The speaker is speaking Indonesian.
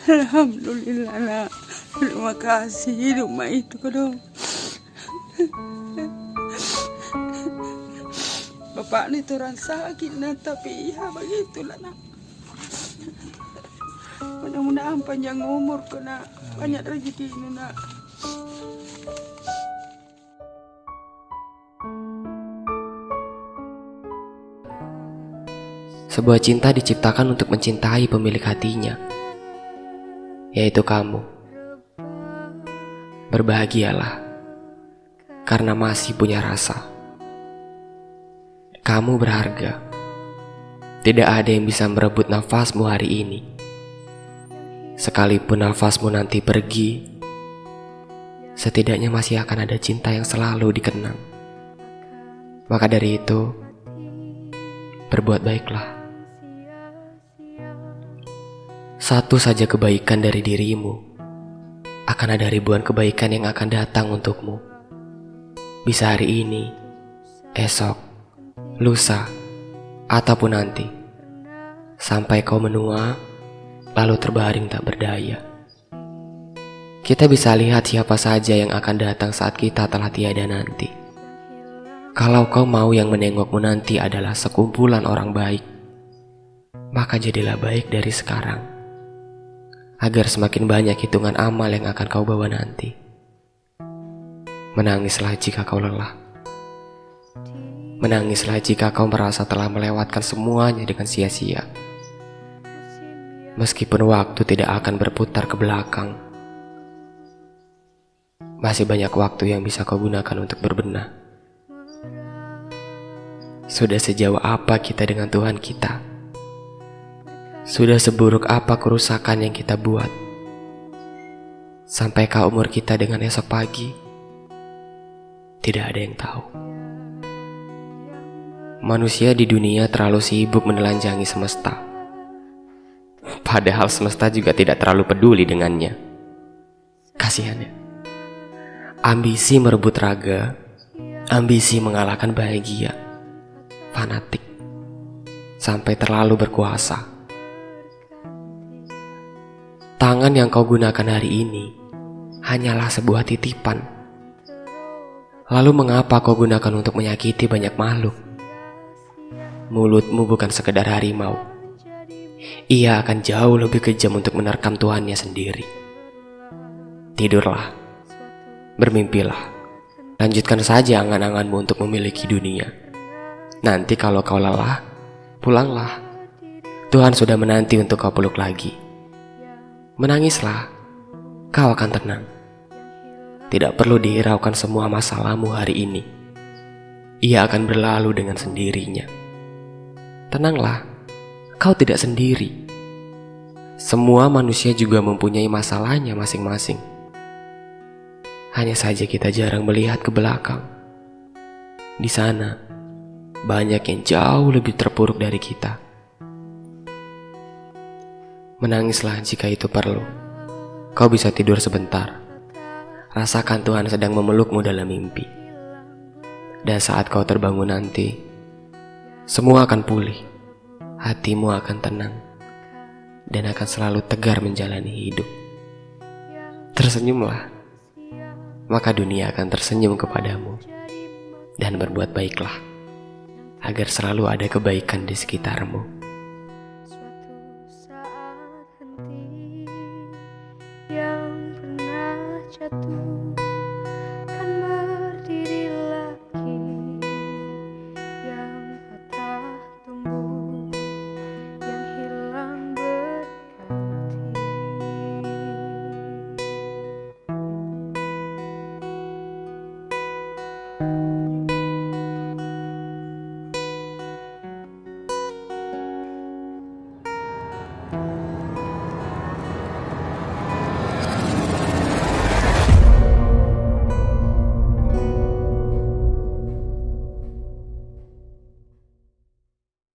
Alhamdulillah nak. Terima kasih rumah itu dong. Bapak ini turun sakit nak, tapi ya begitulah nak. Mudah-mudahan panjang umur kau nak, banyak rezeki ini nak. Sebuah cinta diciptakan untuk mencintai pemilik hatinya, yaitu kamu. Berbahagialah, karena masih punya rasa. Kamu berharga. Tidak ada yang bisa merebut nafasmu hari ini. Sekalipun nafasmu nanti pergi, setidaknya masih akan ada cinta yang selalu dikenang. Maka dari itu, berbuat baiklah. Satu saja kebaikan dari dirimu, akan ada ribuan kebaikan yang akan datang untukmu. Bisa hari ini, esok, lusa, ataupun nanti, sampai kau menua, lalu terbaring tak berdaya. Kita bisa lihat siapa saja yang akan datang saat kita telah tiada nanti. Kalau kau mau yang menengokmu nanti adalah sekumpulan orang baik, maka jadilah baik dari sekarang, agar semakin banyak hitungan amal yang akan kau bawa nanti. Menangislah jika kau lelah. Menangislah jika kau merasa telah melewatkan semuanya dengan sia-sia. Meskipun waktu tidak akan berputar ke belakang, masih banyak waktu yang bisa kau gunakan untuk berbenah. Sudah sejauh apa kita dengan Tuhan kita? Sudah seburuk apa kerusakan yang kita buat? Sampaikah umur kita dengan esok pagi? Tidak ada yang tahu. Manusia di dunia terlalu sibuk menelanjangi semesta, padahal semesta juga tidak terlalu peduli dengannya. Kasihan ya. Ambisi merebut raga, ambisi mengalahkan bahagia, fanatik, sampai terlalu berkuasa. Tangan yang kau gunakan hari ini hanyalah sebuah titipan. Lalu mengapa kau gunakan untuk menyakiti banyak makhluk? Mulutmu bukan sekedar harimau. Ia akan jauh lebih kejam untuk menerkam tuannya sendiri. Tidurlah, bermimpilah, lanjutkan saja angan-anganmu untuk memiliki dunia. Nanti kalau kau lelah, pulanglah. Tuhan sudah menanti untuk kau peluk lagi. Menangislah, kau akan tenang. Tidak perlu dihiraukan semua masalahmu hari ini. Ia akan berlalu dengan sendirinya. Tenanglah, kau tidak sendiri. Semua manusia juga mempunyai masalahnya masing-masing. Hanya saja kita jarang melihat ke belakang. Di sana, banyak yang jauh lebih terpuruk dari kita. Menangislah jika itu perlu. Kau bisa tidur sebentar. Rasakan Tuhan sedang memelukmu dalam mimpi. Dan saat kau terbangun nanti, semua akan pulih. Hatimu akan tenang. Dan akan selalu tegar menjalani hidup. Tersenyumlah. Maka dunia akan tersenyum kepadamu. Dan berbuat baiklah, agar selalu ada kebaikan di sekitarmu.